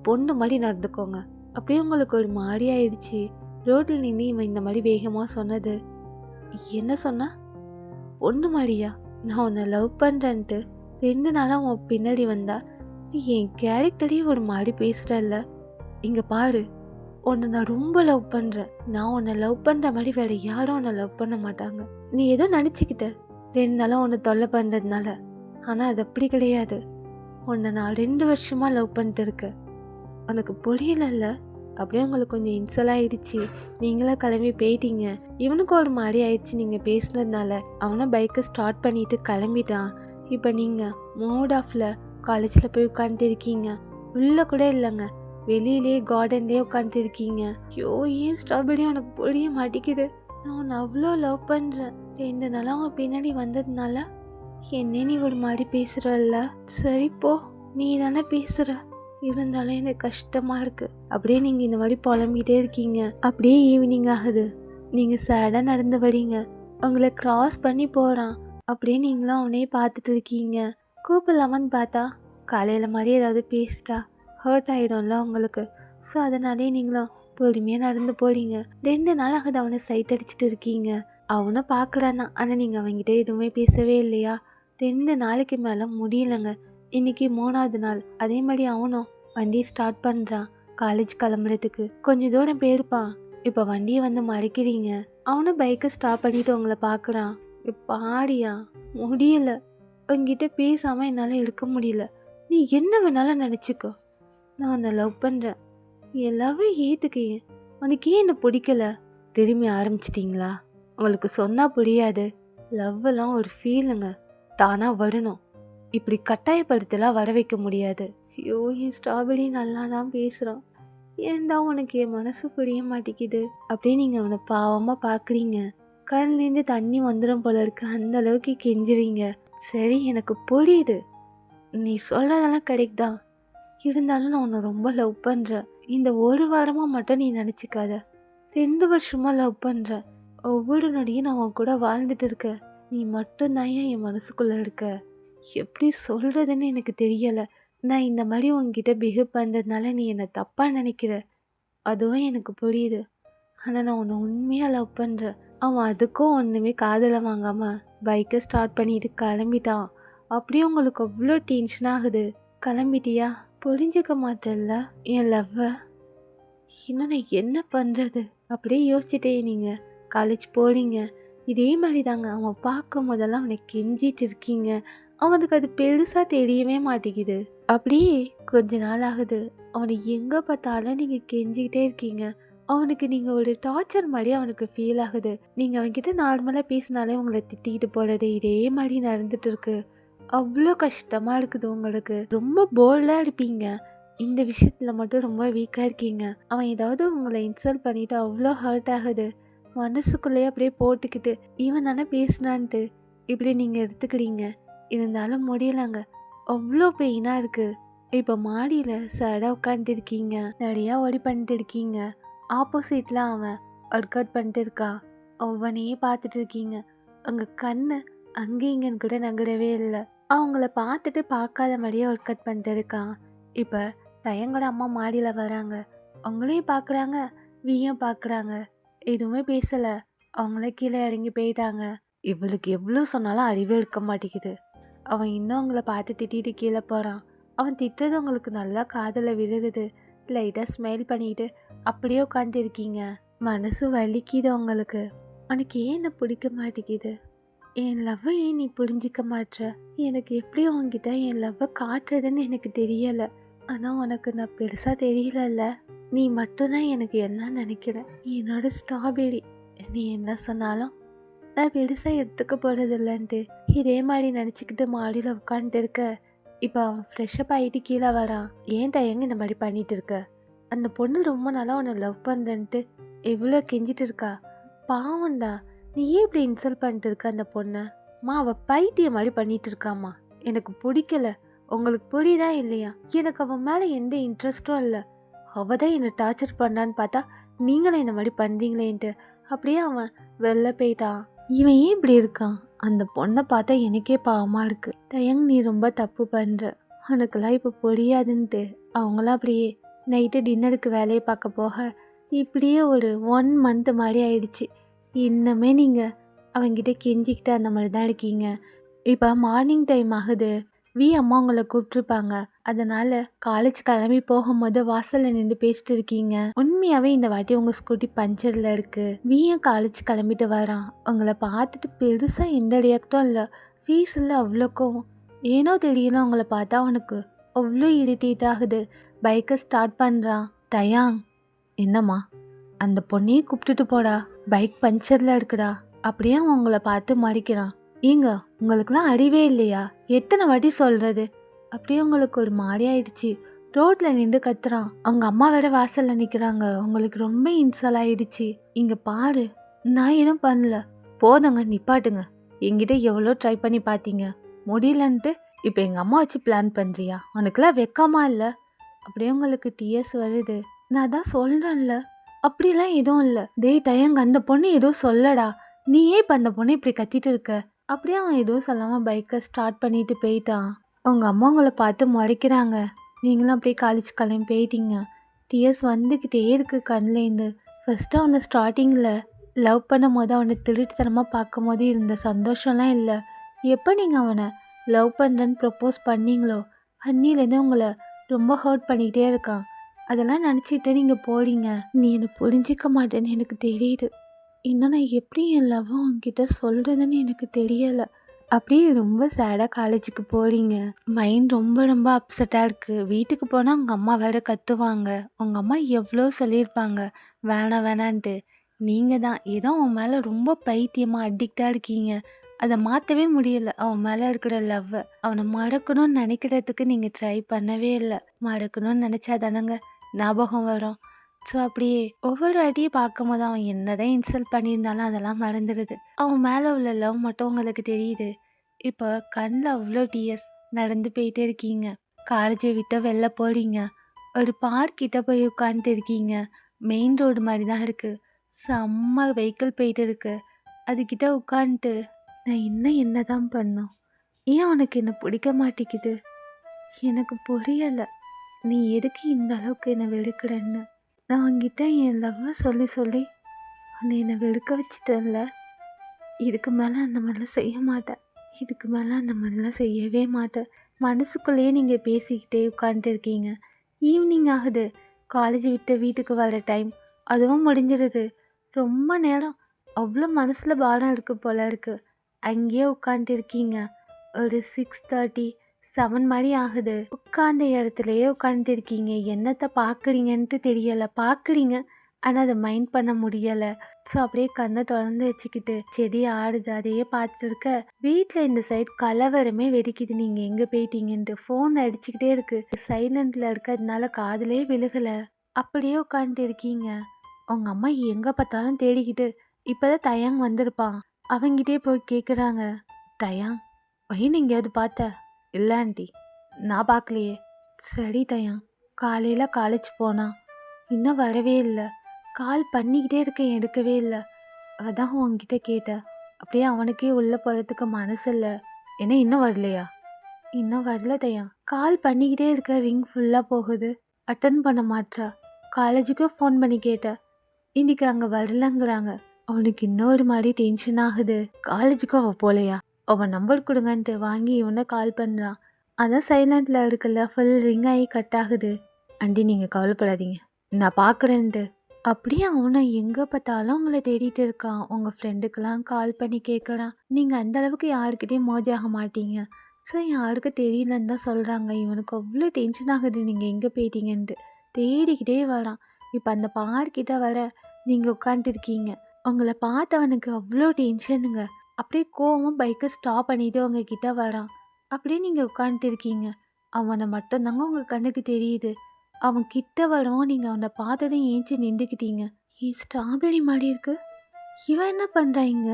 பொண்ணு மாதிரி நடந்துக்கோங்க. அப்படியே உங்களுக்கு ஒரு மாதிரி ஆயிடுச்சு. ரோட்டில் நின்று இவன் இந்த மாதிரி வேகமாக சொன்னது. என்ன சொன்னா? பொண்ணு மாதிரியா? நான் உன்னை லவ் பண்ணுறேன்ட்டு 2 நாளாக உன் பின்னாடி வந்தா நீ என் கேரக்டரையே ஒரு மாதிரி பேசுகிறல்ல. இங்கே பாரு, உன்னை நான் ரொம்ப லவ் பண்ணுறேன். நான் உன்னை லவ் பண்ணுற மாதிரி வேறு யாரும் உன்னை லவ் பண்ண மாட்டாங்க. நீ ஏதோ நினச்சிக்கிட்ட 2 நாளாக உன்னை தொல்லை பண்ணுறதுனால. ஆனால் அது அப்படி கிடையாது. உன்னை நான் 2 வருஷமாக லவ் பண்ணிட்டு இருக்கேன். உனக்கு புரியலல்ல? அப்படியே உங்களுக்கு கொஞ்சம் இன்சல் ஆயிடுச்சு. நீங்களாம் கிளம்பி போயிட்டீங்க. இவனுக்கு ஒரு மாதிரி ஆயிடுச்சு நீங்கள் பேசுனதுனால. அவனை பைக்கை ஸ்டார்ட் பண்ணிட்டு கிளம்பிட்டான். இப்போ நீங்கள் மூட் ஆஃபில் காலேஜில் போய் உட்காந்துட்டு இருக்கீங்க. உள்ளே கூட இல்லைங்க, வெளியிலே கார்டன்லேயே உட்காந்துட்டு இருக்கீங்க. ஐயோ, ஏன் ஸ்ட்ராபெரி உனக்கு புரிய மாட்டேங்குது? நான் உன்னை அவ்வளோ லவ் பண்ணுறேன். 2 நாளாக அவன் பின்னாடி வந்ததுனால என்ன நீ ஒரு மாதிரி பேசுகிறல்ல? சரி போ, நீ தானே பேசுகிற. இருந்தாலும் எனக்கு கஷ்டமாக இருக்குது. அப்படியே நீங்கள் இந்த மாதிரி புலம்பிகிட்டே இருக்கீங்க. அப்படியே ஈவினிங் ஆகுது. நீங்கள் சேடாக நடந்து வரீங்க. உங்களை கிராஸ் பண்ணி போகிறான். அப்படியே நீங்களும் அவனே பார்த்துட்டு இருக்கீங்க. கூப்பிடலாமான்னு பார்த்தா காலையில் மாதிரி ஏதாவது பேசிட்டா ஹர்ட் ஆகிடும்ல உங்களுக்கு. ஸோ அதனாலே நீங்களும் பொறுமையாக நடந்து போகிறீங்க. 2 நாள் ஆகுது அவனை சைட் அடிச்சுட்டு இருக்கீங்க. அவனை பார்க்குறான் தான், ஆனால் நீங்கள் அவங்ககிட்ட எதுவுமே பேசவே இல்லையா? 2 நாளைக்கு மேலே முடியலைங்க. இன்னைக்கு 3ஆவது நாள். அதே மாதிரி அவனும் வண்டியை ஸ்டார்ட் பண்ணுறான் காலேஜ் கிளம்புறதுக்கு. கொஞ்சம் தூரம் போயிருப்பான். இப்போ வண்டியை வந்து மறைக்கிறீங்க. அவனும் பைக்கை ஸ்டாப் பண்ணிட்டு உங்களை பார்க்குறான். பாரியா முடியல, உங்ககிட்ட பேசாமல் என்னால் இருக்க முடியல. நீ என்ன வேணாலும் நினச்சிக்கோ, நான் உன்னை லவ் பண்ணுறேன். என் லவ்வை ஏற்றுக்கையே. உனக்கு ஏன் என்னை பிடிக்கல? திரும்பி ஆரம்பிச்சிட்டிங்களா? உங்களுக்கு சொன்னால் புரியாது. லவ்வெல்லாம் ஒரு ஃபீலுங்க, தானாக வரணும். இப்படி கட்டாயப்படுத்தலாம் வர வைக்க முடியாது. ஐயோ, என் ஸ்ட்ராபெரி நல்லா தான் பேசுகிறான். ஏன்டா உனக்கு என் மனசு புரிய மாட்டேங்குது? அப்படியே நீங்கள் அவனை பாவமாக பார்க்குறீங்க. கண்லேருந்து தண்ணி வந்துடும் போல இருக்கு, அந்த அளவுக்கு கெஞ்சுறீங்க. சரி, எனக்கு புரியுது, நீ சொல்கிறதெல்லாம் கரெக்ட் தான். இருந்தாலும் நான் உன்னை ரொம்ப லவ் பண்ணுறேன். இந்த ஒரு வாரமாக மட்டும் நீ நினச்சிக்காத. 2 வருஷமாக லவ் பண்ணுறேன். ஒவ்வொரு நொடியும் நான் உன் கூட வாழ்ந்துட்டு இருக்கேன். நீ மட்டும்தான் என் மனசுக்குள்ளே இருக்க. எப்படி சொல்கிறதுன்னு எனக்கு தெரியலை. நான் இந்த மாதிரி உன்கிட்ட பிஹேவ் பண்ணுறதுனால நீ என்னை தப்பாக நினைக்கிற, அதுவும் எனக்கு புரியுது. ஆனால் நான் உன்னை உண்மையாக லவ் பண்ணுறேன். அவன் அதுக்கும் ஒன்றுமே காதலை வாங்காமல் பைக்கை ஸ்டார்ட் பண்ணிட்டு கிளம்பிட்டான். அப்படியே உங்களுக்கு அவ்வளோ டென்ஷன் ஆகுது. கிளம்பிட்டியா? புரிஞ்சுக்க மாட்டேல்ல என் லவ்வை. இன்னும் நான் என்ன பண்ணுறது? அப்படியே யோசிச்சுட்டே நீங்கள் காலேஜ் போகிறீங்க. இதே மாதிரி தாங்க, அவன் பார்க்கும் போதெல்லாம் அவனை கெஞ்சிட்டு இருக்கீங்க. அவனுக்கு அது பெருசாக தெரியவே மாட்டேங்குது. அப்படியே கொஞ்ச நாள் ஆகுது, அவனை எங்கே பார்த்தாலும் நீங்கள் கெஞ்சிக்கிட்டே இருக்கீங்க. அவனுக்கு நீங்கள் ஒரு டார்ச்சர் மாதிரி அவனுக்கு ஃபீல் ஆகுது. நீங்கள் அவன்கிட்ட நார்மலாக பேசினாலே உங்களை திட்டிக்கிட்டு போகிறது இதே மாதிரி நடந்துட்டு இருக்கு. அவ்வளோ கஷ்டமாக இருக்குது உங்களுக்கு. ரொம்ப போல்டாக இருப்பீங்க, இந்த விஷயத்தில் மட்டும் ரொம்ப வீக்காக இருக்கீங்க. அவன் ஏதாவது உங்களை இன்சல்ட் பண்ணிவிட்டு அவ்வளோ ஹர்ட் ஆகுது. மனசுக்குள்ளேயே அப்படியே போட்டுக்கிட்டு இவன் தானே பேசினான்ட்டு இப்படி நீங்கள் எடுத்துக்கிறீங்க. இருந்தாலும் முடியலாங்க, அவ்வளோ பெயினாக இருக்குது. இப்போ மாடியில் சடாக உட்காந்துட்டு இருக்கீங்க, நிறையா ஓடி பண்ணிட்டு இருக்கீங்க. ஆப்போசிட்டில் அவன் ஒர்க் அவுட் பண்ணிட்டு இருக்கான். ஒவ்வொன்றையே பார்த்துட்டு இருக்கீங்க. உங்கள் கண்ணு அங்கே இங்கன்னு கூட நகரவே இல்லை. அவங்கள பார்த்துட்டு பார்க்காத மாதிரியே ஒர்க் அவுட் பண்ணிட்டு இருக்கான். இப்போ தயங்கோட அம்மா மாடியில் வராங்க. அவங்களையும் பார்க்குறாங்க, வீயும் பார்க்குறாங்க. எதுவுமே பேசலை, அவங்கள கீழே இறங்கி போயிட்டாங்க. இவளுக்கு எவ்வளோ சொன்னாலும் அறிவே இருக்க மாட்டேங்குது. அவன் இன்னும் அவங்கள பார்த்து திட்டிட்டு கீழே போகிறான். அவன் திட்டுறது உங்களுக்கு நல்லா காதில் விழுகுது. லைட்டாக ஸ்மைல் பண்ணிட்டு அப்படியே உட்காந்து இருக்கீங்க. மனசு வலிக்குது உங்களுக்கு. உனக்கு ஏன் என்ன பிடிக்க மாட்டேங்குது? என் லவ்வை ஏன் நீ புரிஞ்சிக்க மாட்ற? எனக்கு எப்படி உங்ககிட்ட என் லவ்வை காட்டுறதுன்னு எனக்கு தெரியலை. ஆனால் உனக்கு நான் பெருசாக தெரியலல்ல. நீ மட்டும்தான் எனக்கு எல்லாம் நினைக்கிறேன். என்னோட ஸ்ட்ராபெரி. நீ என்ன சொன்னாலும் நான் பெருசாக எடுத்துக்க போகிறது இல்லைன்ட்டு இதே மாதிரி நினச்சிக்கிட்டு மாடியில் உட்காந்துட்டு இருக்க. இப்போ அவன் ஃப்ரெஷ்ஷப் ஆகிட்டு கீழே வரான். ஏன் தயங்க இந்த மாதிரி பண்ணிட்டு இருக்க? அந்த பொண்ணு ரொம்ப நாளாக உன்னை லவ் பண்ணுறேன்ட்டு எவ்வளோ கெஞ்சிட்டு இருக்கா. பாவம்டா, நீ ஏன் இப்படி இன்சல்ட் பண்ணிட்டு இருக்க அந்த பொண்ணை? அவள் பைத்திய மாதிரி பண்ணிட்டு இருக்காம்மா. எனக்கு பிடிக்கல. உங்களுக்கு புரியுதா இல்லையா? எனக்கு அவன் மேலே எந்த இன்ட்ரெஸ்ட்டும் இல்லை. அவள் தான் என்னை டார்ச்சர் பண்ணான்னு பார்த்தா நீங்களும் இந்த மாதிரி பண்ணுறீங்களேன்ட்டு அப்படியே அவன் வெளில போயிட்டான். இவன் ஏன் இப்படி இருக்கான்? அந்த பொண்ணை பார்த்தா எனக்கே பாவமாக இருக்குது. தயங், நீ ரொம்ப தப்பு பண்ணுற. உனக்கெல்லாம் இப்போ புரியாதுன்ட்டு அவங்களாம் அப்படியே நைட்டு டின்னருக்கு வேலையை பார்க்க போக இப்படியே ஒரு 1 மந்த் மாதிரி ஆயிடுச்சு. இன்னுமே நீங்கள் அவங்கிட்ட கெஞ்சிக்கிட்டு அந்த மாதிரி தான் இருக்கீங்க. இப்போ மார்னிங் டைம் ஆகுது. அம்மா உங்களை கூப்பிட்டுருப்பாங்க. அதனால காலேஜ் கிளம்பி போகும்போது வாசலில் நின்று பேசிட்டு இருக்கீங்க. உண்மையாகவே இந்த வாட்டி உங்கள் ஸ்கூட்டி பஞ்சரில் இருக்கு. வியும் காலேஜ் கிளம்பிட்டு வரான். உங்களை பார்த்துட்டு பெருசாக எந்த ரியாக்டும் இல்லை. ஃபீஸ் இல்லை அவ்வளோக்கும். ஏனோ தெரியல, உங்களை பார்த்தா அவனுக்கு அவ்வளோ இரிட்டேட் ஆகுது. பைக்கை ஸ்டார்ட் பண்ணுறான். தயாங், என்னம்மா? அந்த பொண்ணையே கூப்பிட்டுட்டு போடா, பைக் பஞ்சரில் இருக்குடா. அப்படியே அவன் உங்களை பார்த்து மறிக்கிறான். ஏங்க, உங்களுக்குலாம் அறிவே இல்லையா? எத்தனை வாட்டி சொல்கிறது? அப்படியே உங்களுக்கு ஒரு மாதிரி ஆயிடுச்சு. ரோட்டில் நின்று கத்துறான். அவங்க அம்மா வேற வாசலில் நிற்கிறாங்க. உங்களுக்கு ரொம்ப இன்சல் ஆயிடுச்சு. இங்கே பாரு, நான் எதுவும் பண்ணல. போதுங்க, நிப்பாட்டுங்க. என்கிட்ட எவ்வளோ ட்ரை பண்ணி பார்த்தீங்க, முடியலன்ட்டு இப்போ எங்கள் அம்மா வச்சு பிளான் பண்ணுறியா? உனக்குலாம் வெக்கமா இல்லை? அப்படியே உங்களுக்கு டிஎஸ் வருது. நான் தான் சொல்கிறேன்ல, அப்படிலாம் எதுவும் இல்லை. டேய் தயங்க, அந்த பொண்ணு எதுவும் சொல்லடா. நீ ஏன் இப்போ அந்த பொண்ணு இப்படி கத்திட்டு இருக்க? அப்படியே அவன் எதுவும் சொல்லாமல் பைக்கை ஸ்டார்ட் பண்ணிட்டு போயிட்டான். அவங்க அம்மா உங்களை பார்த்து முறைக்கிறாங்க. நீங்களும் அப்படியே காலேஜ் கிளம்பி போயிட்டீங்க. டிஎஸ் வந்துக்கிட்டே இருக்கு கண்லேருந்து. ஃபஸ்ட்டு அவனை ஸ்டார்டிங்கில் லவ் பண்ணும் போது அவனை திருட்டுத்தனமாக பார்க்கும் போது இருந்த சந்தோஷம்லாம் இல்லை. எப்போ நீங்கள் அவனை லவ் பண்ணுறேன்னு ப்ரப்போஸ் பண்ணீங்களோ அன்னிலேருந்து உங்களை ரொம்ப ஹர்ட் பண்ணிக்கிட்டே இருக்கான். அதெல்லாம் நினச்சிட்டு நீங்கள் போகிறீங்க. நீ என்னை புரிஞ்சிக்க மாட்டேன்னு எனக்கு தெரியுது. இன்னும் நான் எப்படி என் லவ் உங்ககிட்ட சொல்கிறதுன்னு எனக்கு தெரியலை. அப்படியே ரொம்ப சேடாக காலேஜுக்கு போகிறீங்க. மைண்ட் ரொம்ப ரொம்ப அப்செட்டாக இருக்குது. வீட்டுக்கு போனால் உங்கள் அம்மா வேறு கத்துவாங்க. உங்கள் அம்மா எவ்வளோ சொல்லியிருப்பாங்க வேணாம் வேணான்ட்டு. நீங்கள் தான் ஏதோ அவன் மேலே ரொம்ப பைத்தியமாக அடிக்டாக இருக்கீங்க. அதை மாற்றவே முடியல. அவன் மேலே இருக்கிற லவ்வை அவனை மறக்கணும்னு நினைக்கிறதுக்கு நீங்கள் ட்ரை பண்ணவே இல்லை. மறக்கணும்னு நினச்சா தானங்க ஞாபகம் வரும். ஸோ அப்படியே ஒவ்வொரு வாட்டியும் பார்க்கும்போது அவன் என்னதான் இன்சல்ட் பண்ணியிருந்தாலும் அதெல்லாம் மறந்துடுது. அவன் மேலே உள்ள லவ் மட்டும் உங்களுக்கு தெரியுது. இப்போ கண்ணில் அவ்வளோ டிஎஸ் நடந்து போயிட்டே இருக்கீங்க. காலேஜை விட்டு வெளில போகிறீங்க. ஒரு பார்க் கிட்ட போய் உட்காந்துட்டு இருக்கீங்க. மெயின் ரோடு மாதிரி தான் இருக்குது. செம்ம வெஹிக்கிள் போயிட்டு இருக்கு. அதுக்கிட்ட உட்காந்துட்டு நான் இன்னும் என்ன தான் பண்ணோம்? ஏன் அவனுக்கு என்ன பிடிக்க மாட்டேங்குது? எனக்கு புரியலை. நீ எதுக்கு இந்த அளவுக்கு என்னை வெறுக்கிறன்னு. நான் அவங்கிட்ட என் லவ்வை சொல்லி சொல்லி உன்னை என்னை வெறுக்க வச்சுட்டேன்ல. இதுக்கு மேலே அந்த மாதிரிலாம் செய்ய மாட்டேன். இதுக்கு மேலே அந்த மாதிரிலாம் செய்யவே மாட்டேன். மனசுக்குள்ளேயே நீங்கள் பேசிக்கிட்டே உட்காந்துட்டு இருக்கீங்க. ஈவினிங் ஆகுது. காலேஜ் விட்டு வீட்டுக்கு வர டைம் அதுவும் முடிஞ்சிருது. ரொம்ப நேரம் அவ்வளோ மனசில் பாரம் இருக்குது போல இருக்குது. அங்கேயே உட்காந்துட்டு இருக்கீங்க. ஒரு 6:30 7 மாதிரி ஆகுது. உட்காந்த இடத்துலையே உட்காந்துட்டு இருக்கீங்க. என்னத்தை பார்க்குறீங்கன்ட்டு தெரியலை. பார்க்குறீங்க ஆனால் அதை மைண்ட் பண்ண முடியலை. ஸோ அப்படியே கண்ணை திறந்து வச்சுக்கிட்டு செடி ஆடுது அதையே பார்த்துட்டு இருக்க. வீட்டில் இந்த சைடு கலவரமே வெடிக்குது. நீங்கள் எங்கே போயிட்டீங்கன்ட்டு ஃபோன் அடிச்சுக்கிட்டே இருக்குது. சைலண்டில் இருக்கிறதுனால காதுலே விழுகலை. அப்படியே உட்காந்துட்டு இருக்கீங்க. உங்கள் அம்மா எங்கே பார்த்தாலும் தேடிக்கிட்டு இப்போதான் தயாங் வந்திருப்பான். அவங்கிட்டே போய் கேட்குறாங்க, தயாங் வயின்னு எங்கேயாவது பார்த்த? இல்லை ஆண்டி, நான் பார்க்கலையே. சரி தயாங், காலையில் காலேஜ் போனா இன்னும் வரவே இல்லை. கால் பண்ணிக்கிட்டே இருக்கேன், எடுக்கவே இல்லை. அதான் உன்கிட்ட கேட்டேன். அப்படியே அவனுக்கே உள்ளே போகிறதுக்கு மனசு இல்லை. என்ன இன்னும் வரலையா? இன்னும் வரல தயா. கால் பண்ணிக்கிட்டே இருக்க, ரிங் ஃபுல்லாக போகுது. அட்டன் பண்ண மாட்டா. காலேஜுக்கும் ஃபோன் பண்ணி கேட்டேன். இன்னைக்கு அங்கே வரலங்கிறாங்க. அவனுக்கு இன்னொரு மாதிரி டென்ஷன் ஆகுது. காலேஜுக்கும் அவள் போகலையா? அவன் நம்பர் கொடுங்கன்ட்டு வாங்கி இவனை கால் பண்ணுறான். அதான் சைலண்டில் இருக்குல்ல, ஃபுல் ரிங் ஆகி கட் ஆகுது. ஆண்டி நீங்கள் கவலைப்படாதீங்க, நான் பார்க்குறேன்ட்டு. அப்படியே அவனை எங்கே பார்த்தாலும் உங்களை தேடிட்டு இருக்கான். உங்கள் ஃப்ரெண்டுக்கெல்லாம் கால் பண்ணி கேட்குறான். நீங்கள் அந்தளவுக்கு யாருக்கிட்டையும் மோஜ் ஆக மாட்டீங்க. ஸோ யாருக்கும் தெரியலன்னு தான் சொல்கிறாங்க. இவனுக்கு அவ்வளோ டென்ஷன் ஆகுது நீங்கள் எங்கே போயிட்டீங்கன்ட்டு. தேடிக்கிட்டே வரான். இப்போ அந்த பார்க்கிட்ட வர நீங்கள் உட்காந்துருக்கீங்க. உங்களை பார்த்தவனுக்கு அவ்வளோ டென்ஷனுங்க. அப்படியே கோவம் பைக்கை ஸ்டாப் பண்ணிவிட்டு உங்ககிட்ட வரான். அப்படியே நீங்கள் உட்காந்துருக்கீங்க. அவனை மட்டும்தாங்க உங்கள் கண்ணுக்கு தெரியுது. அவன் கிட்ட வரவும் நீங்கள் அவனை பார்த்ததும் ஏஞ்சி நின்றுக்கிட்டீங்க. ஏன் ஸ்ட்ராபெரி மாதிரி இருக்கு, இவன் என்ன பண்ணுறாங்க?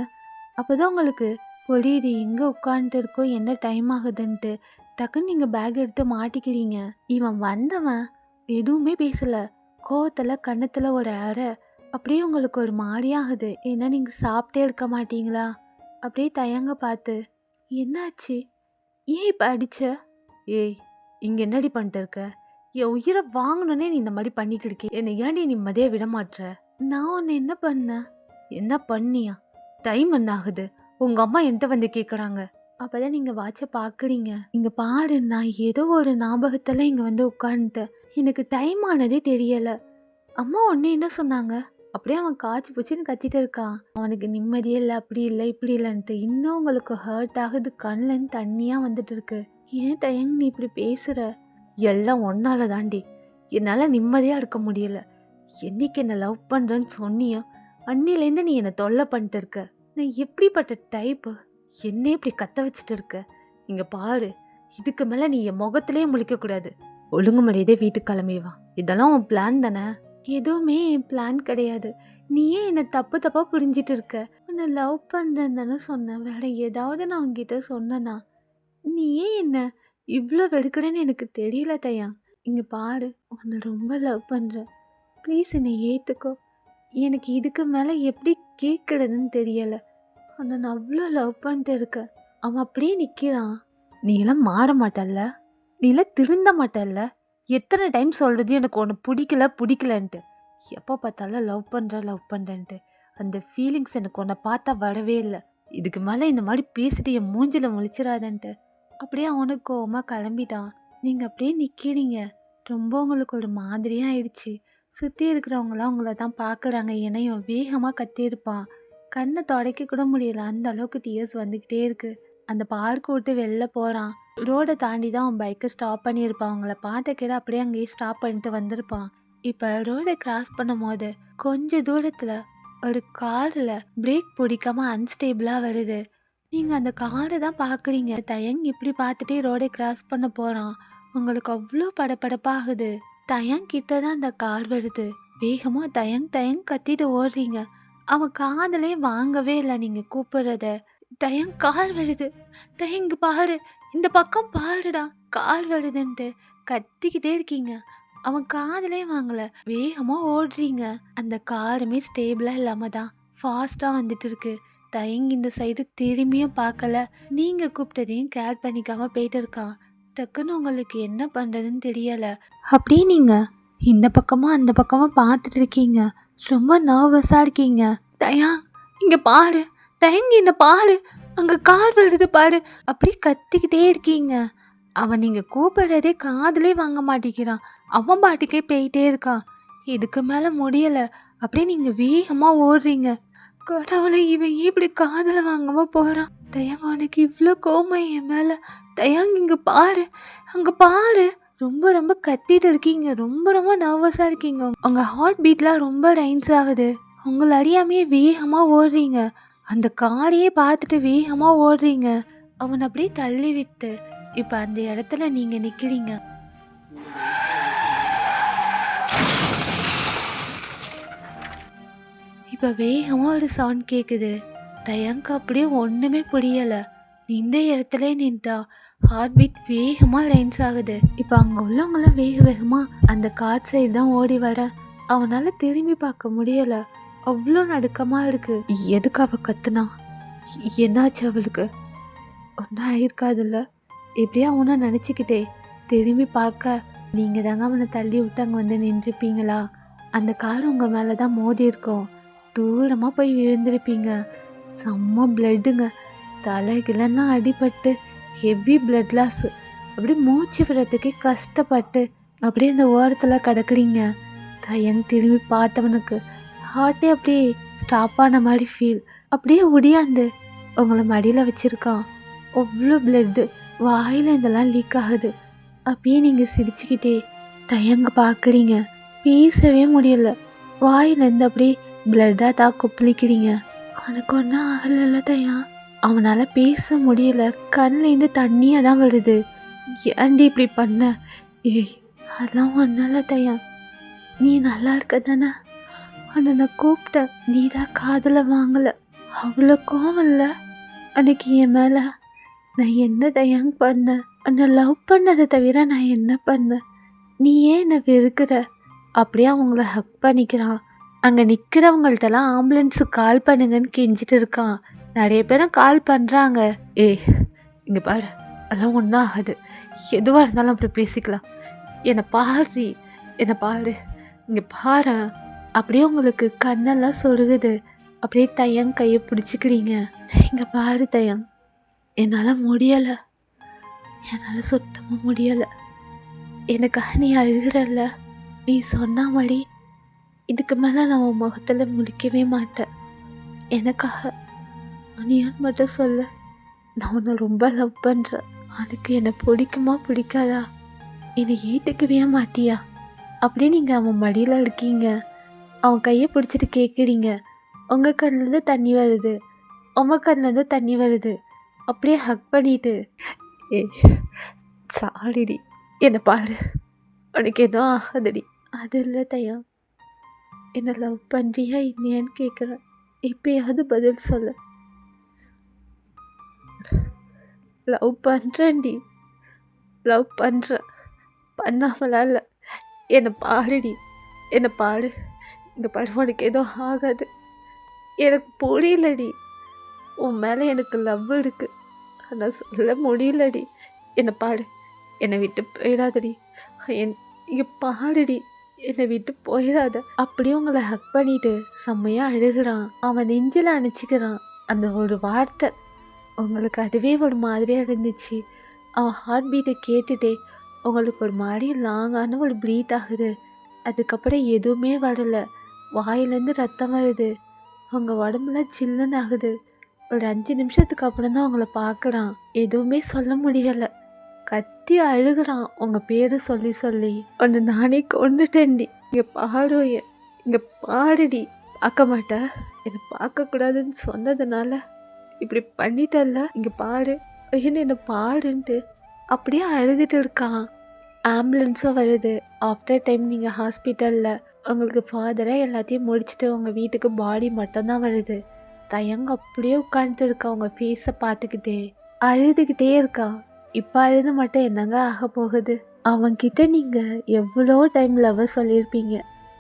அப்போ தான் உங்களுக்கு புரியுது எங்கே உட்காந்துட்டு இருக்கோ, என்ன டைம் ஆகுதுன்ட்டு. டக்குன்னு நீங்கள் பேக் எடுத்து மாட்டிக்கிறீங்க. இவன் வந்தவன் எதுவுமே பேசலை. கோவத்தில் கன்னத்தில் ஒரு அறை. அப்படியே உங்களுக்கு ஒரு மாதிரியாகுது. ஏன்னா நீங்கள் சாப்பிட்டே இருக்க மாட்டீங்களா? அப்படியே தயங்க பார்த்து, என்னாச்சு, ஏன் இப்போ அடிச்ச? ஏய், இங்கே என்னடி பண்ணிட்டு இருக்க? என் உயிரை வாங்கணுன்னே நீ இந்த மாதிரி பண்ணிட்டு இருக்கே. என்னை ஏன்டி நிம்மதியாக விட மாட்ற? நான் உன்னை என்ன பண்ணேன்? என்ன பண்ணியா? டைம் என்ன ஆகுது? உங்கள் அம்மா என்கிட்ட வந்து கேட்குறாங்க. அப்போதான் நீங்கள் வாட்சை பார்க்குறீங்க. இங்கே பாரு, நான் ஏதோ ஒரு ஞாபகத்தில் இங்கே வந்து உட்காந்துட்டேன். எனக்கு டைம் ஆனதே தெரியலை. அம்மா உடனே என்ன சொன்னாங்க? அப்படியே அவன் காய்ச்சி பூச்சின்னு கத்திட்டு இருக்கான். அவனுக்கு நிம்மதியே இல்லை, அப்படி இல்லை இப்படி இல்லைன்ட்டு. இன்னும் உங்களுக்கு ஹர்ட் ஆகுது. கண்ணுலேருந்து தண்ணியாக வந்துட்டு இருக்கு. ஏன் தயங்க நீ இப்படி பேசுகிற? எல்லாம் ஒன்னால தாண்டி என்னால் நிம்மதியாக இருக்க முடியல. என்னைக்கு என்னை லவ் பண்ணுறேன்னு சொன்னியோ அன்னிலேருந்து நீ என்னை தொல்லை பண்ணிட்டு இருக்க. நான் எப்படிப்பட்ட டைப்பு? என்னே இப்படி கத்த வச்சுட்டு இருக்க? இங்கே பாரு, இதுக்கு மேலே நீ என் முகத்திலே முழிக்கக்கூடாது. ஒழுங்கு மரியாதை வீட்டுக்கு கிளம்பிவா. இதெல்லாம் உன் பிளான் தானே? எதுவுமே என் பிளான் கிடையாது. நீ ஏன் என்னை தப்பு தப்பாக புரிஞ்சிட்டு இருக்க? உன்னை லவ் பண்ணுறேன்னு தானே சொன்னேன். வேற ஏதாவது நான் உங்ககிட்ட சொன்னேன்னா? நீ ஏன் என்ன இவ்வளோ வெறுக்கிறேன்னு எனக்கு தெரியல தயா. இங்கே பாரு, உன்னை ரொம்ப லவ் பண்ணுறேன். ப்ளீஸ் என்னை ஏற்றுக்கோ. எனக்கு இதுக்கு மேலே எப்படி கேட்குறதுன்னு தெரியலை. உன்னை நான் அவ்வளோ லவ் பண்ணிட்டு இருக்கேன். அவன் அப்படியே நிற்கிறான். நீ எல்லாம் மாற மாட்டல்ல? நீ எல்லாம் திருந்த மாட்டல்ல? எத்தனை டைம் சொல்கிறது எனக்கு ஒன்று பிடிக்கலன்ட்டு. எப்போ பார்த்தாலும் லவ் பண்ணுறேன்ட்டு. அந்த ஃபீலிங்ஸ் எனக்கு உன்னை பார்த்தா வரவே இல்லை. இதுக்கு மேலே இந்த மாதிரி பேசிட்டு என் மூஞ்சில் முழிச்சிடாதன்ட்டு. அப்படியே அவனுக்கு கோவமாக கிளம்பிட்டான். நீங்கள் அப்படியே நிற்கிறீங்க. ரொம்ப உங்களுக்கு ஒரு மாதிரியாக ஆயிடுச்சு. சுற்றி இருக்கிறவங்களாம் உங்களை தான் பார்க்குறாங்க. ஏன்னா இவன் வேகமாக கத்தியிருப்பான். கண்ணை துடைக்க கூட முடியல, அந்த அளவுக்கு டியர்ஸ் வந்துக்கிட்டே இருக்கு. அந்த பார்க் விட்டு வெளில போகிறான். ரோடை தாண்டி தான் அவன் பைக்கை ஸ்டாப் பண்ணியிருப்பான். அவங்கள பார்த்த கீழே அப்படியே அங்கேயே ஸ்டாப் பண்ணிட்டு வந்திருப்பான். இப்போ ரோடை கிராஸ் பண்ணும்போது கொஞ்ச தூரத்தில் ஒரு காரில் பிரேக் பிடிக்காம அன்ஸ்டேபிளாக வருது. நீங்கள் அந்த காரை தான் பார்க்குறீங்க. தயங் இப்படி பார்த்துட்டே ரோடை கிராஸ் பண்ண போகிறான். உங்களுக்கு அவ்வளோ படபடப்பாகுது. தயங் கிட்ட தான் அந்த கார் வருது. வேகமாக தயங் தயங் கத்திட்டு ஓடுறீங்க. அவன் காதலே வாங்கவே இல்லை நீங்கள் கூப்பிடுறத. தயங் கார் வருது, தயங் பாரு, இந்த பக்கம் பாருடா, கார் வருதுன்ட்டு கத்திக்கிட்டே இருக்கீங்க. அவன் காதலே வாங்கல. வேகமா ஓடுறீங்க. அந்த காருமே ஸ்டேபிளா இல்லாம தான் ஃபாஸ்டா வந்துட்டு இருக்கு. தயங்கி இந்த சைடு திரும்பியும் பார்க்கல. நீங்க கூப்பிட்டதையும் கேர் பண்ணிக்காம போயிட்டு இருக்கான். டக்குன்னு உங்களுக்கு என்ன பண்றதுன்னு தெரியல. அப்படியே நீங்க இந்த பக்கமா அந்த பக்கமா பார்த்துட்டு இருக்கீங்க. ரொம்ப நர்வஸா இருக்கீங்க. தயாங் இங்க பாரு, தயங்கி இந்த பாரு, அங்க கார் வருது பாரு, அப்படி கத்திக்கிட்டே இருக்கீங்க. அவன் நீங்க கூப்பிடுறதே காதலே வாங்க மாட்டேங்கிறான். அவன் பாட்டுக்கே போயிட்டே இருக்கான். இதுக்கு மேல முடியல. அப்படியே நீங்க வேகமா ஓடுறீங்க. கடவுளை, இவன் இப்படி காதல வாங்காம போறான். தயங்க உனக்கு இவ்வளோ கோவம் என் மேல. தயங்க இங்க பாரு, அங்க பாரு. ரொம்ப ரொம்ப கத்திட்டு இருக்கீங்க. ரொம்ப ரொம்ப நர்வஸா இருக்கீங்க. உங்க ஹார்ட் பீட்லாம் ரொம்ப ரைன்ஸ் ஆகுது. உங்களை அறியாமையே வேகமா ஓடுறீங்க. அந்த காரையே பார்த்துட்டு வேகமா ஓடுறீங்க. அவனை அப்படியே தள்ளி விட்டு இப்ப அந்த இடத்துல நீங்க நிக்கிறீங்க. இப்ப வேகமா ஒரு சவுண்ட் கேக்குது. தயங்க அப்படியே ஒண்ணுமே புரியல. இந்த இடத்துல நின்றா. ஹார்ட் பீட் வேகமா ரைன்ஸ் ஆகுது. இப்ப அங்க உள்ளவங்களாம் வேக வேகமா அந்த காட் சைடு தான் ஓடி வர. அவனால திரும்பி பார்க்க முடியல. அவ்வளோ நடுக்கமா இருக்கு. எதுக்கு அவ கத்துனா? என்னாச்சு அவளுக்கு? ஒன்றும் ஆயிருக்காதுல்ல. எப்படியா அவனை நினச்சிக்கிட்டே திரும்பி பார்க்க நீங்கள் தாங்க அவனை தள்ளி விட்டு அங்கே வந்து நின்றுப்பீங்களா? அந்த கார் உங்கள் மேலே தான் மோதி இருக்கும். தூரமாக போய் விழுந்திருப்பீங்க. செம்ம பிளட்டுங்க. தலைகிலெல்லாம் அடிபட்டு ஹெவி பிளட் லாஸ். அப்படியே மூச்சு விடுறதுக்கே கஷ்டப்பட்டு அப்படியே அந்த ஓரத்தில் கிடக்குறீங்க. தயங் திரும்பி பார்த்தவனுக்கு ஹார்ட்டே அப்படியே ஸ்டாப் ஆன மாதிரி ஃபீல். அப்படியே ஒடியாந்து உங்களை மடியில் வச்சுருக்கான். அவ்வளோ பிளட்டு வாயில் இதெல்லாம் லீக் ஆகுது. அப்படியே நீங்கள் சிரிச்சுக்கிட்டே தயங்க பார்க்குறீங்க. பேசவே முடியல. வாயிலேருந்து அப்படியே பிளட்டாக தான் கொப்பளிக்கிறீங்க. அவனுக்கு ஒன்றும் ஆகலைல்ல தயா? அவனால் பேச முடியல. கண்ணிலேருந்து தண்ணியாக தான் வருது. ஏன்டி இப்படி பண்ண? ஏய், அதெல்லாம் ஒன்றால தயா. நீ நல்லா இருக்க தானே? உன்னை நான் கூப்பிட்டேன். நீ தான் காதலை வாங்கலை. அவ்வளோ கோவம் இல்லை அன்னைக்கு என் மேலே? நான் என்ன தயங் பண்ணேன்? உன்னை லவ் பண்ணதை தவிர நான் என்ன பண்ணேன்? நீ ஏன் என்னை வெறுக்கிற? அப்படியே அவங்கள ஹக் பண்ணிக்கிறான். அங்கே நிற்கிறவங்கள்ட்டலாம் ஆம்புலன்ஸுக்கு கால் பண்ணுங்கன்னு கெஞ்சிட்டு இருக்கான். நிறைய பேரும் கால் பண்ணுறாங்க. ஏய் இங்கே பாரு, அதெல்லாம் ஒன்றும் ஆகாது. எதுவாக இருந்தாலும் அப்படி பேசிக்கலாம். என்னை பாரு, என்னை பாரு, இங்கே பாரு. அப்படியே உங்களுக்கு கண்ணெல்லாம் சொருகுது. அப்படியே தயங் கையை பிடிச்சிக்கிறீங்க. இங்கே பாரு தயங், என்னால் முடியலை. என்னால் சுத்தமாக முடியலை. எனக்காக நீ அழுகிறல்ல, நீ சொன்ன மாதிரி இதுக்கு மேலே நான் உன் முகத்தில் முடிக்கவே மாட்டேன். எனக்காக நீன்னு மட்டும் சொல்ல. நான் உன்னை ரொம்ப லவ் பண்ணுறேன். அதுக்கு என்னை பிடிக்குமா பிடிக்காதா? என்னை ஏற்றுக்கவே மாட்டியா? அப்படியே நீங்கள் அவன் மடியில் இருக்கீங்க. அவன் கையை பிடிச்சிட்டு கேட்குறீங்க. உங்கள் கண்ணிலேருந்து தண்ணி வருது, உங்கள் கண்ணிலேருந்து தண்ணி வருது. அப்படியே ஹக் பண்ணிட்டு, ஏ சாரிடி, என்னை பாரு, உனக்கு எதுவும் ஆகாதடி. அது இல்லை தயா, என்னை லவ் பண்ணுறியா இல்லையான்னு கேட்குறேன். இப்போயாவது பதில் சொல்ல. லவ் பண்ணுறேன்டி, லவ் பண்ணுறேன். பண்ணாமலாம் இல்லை. என்னை பாருடி, என்னை பாரு, இந்த பாரு, உனக்கு எதுவும் ஆகாது. எனக்கு புரியலடி. உன் மேலே எனக்கு லவ் இருக்குது, ஆனால் சொல்ல முடியலடி. என்னை பாரு, என்னை விட்டு போயிடாதடி. இங்கே பாருடி, என்னை விட்டு போயிடாத. அப்படியே உங்களை ஹக் பண்ணிட்டு செம்மையாக அழுகிறான். அவன் நெஞ்சில் அணைச்சிக்கிறான். அந்த ஒரு வார்த்தை உங்களுக்கு அதுவே ஒரு மாதிரியாக இருந்துச்சு. அவன் ஹார்ட் பீட்டை கேட்டுட்டே உங்களுக்கு ஒரு மாதிரி லாங்கான ஒரு ப்ரீத் ஆகுது. அதுக்கப்புறம் எதுவுமே வரலை. வாயிலேருந்து ரத்தம் வருது. உங்கள் உடம்புல சில்லுன்னு ஆகுது. ஒரு 5 நிமிஷத்துக்கு அப்புறம் தான் அவங்கள பார்க்குறான். எதுவுமே சொல்ல முடியல. கத்தி அழுகுறான் உங்க பேரு சொல்லி சொல்லி. உன்னை நானே கொன்னுட்டேன்டி. இங்க பாரு, இங்க பாருடி. பார்க்க மாட்டா? என்னை பார்க்கக்கூடாதுன்னு சொன்னதுனால இப்படி பண்ணிட்டல்ல. இங்க பாரு, ஐயன்னு என்னை பாருன்ட்டு அப்படியே அழுதுட்டு இருக்கான். ஆம்புலன்ஸும் வருது. ஆஃப்டர் டைம் நீங்கள் ஹாஸ்பிட்டலில் உங்களுக்கு ஃபாதராக எல்லாத்தையும் முடிச்சுட்டு உங்கள் வீட்டுக்கு பாடி மட்டும்தான் வருது. தயங்க அப்படியே உட்காந்துட்டு இருக்கா அவங்க ஃபேஸை பார்த்துக்கிட்டே அழுதுகிட்டே இருக்கான். இப்போ அழுது மட்டும் என்னங்க ஆக போகுது? அவன்கிட்ட நீங்கள் எவ்வளோ டைம் லவ் சொல்லியிருப்பீங்க.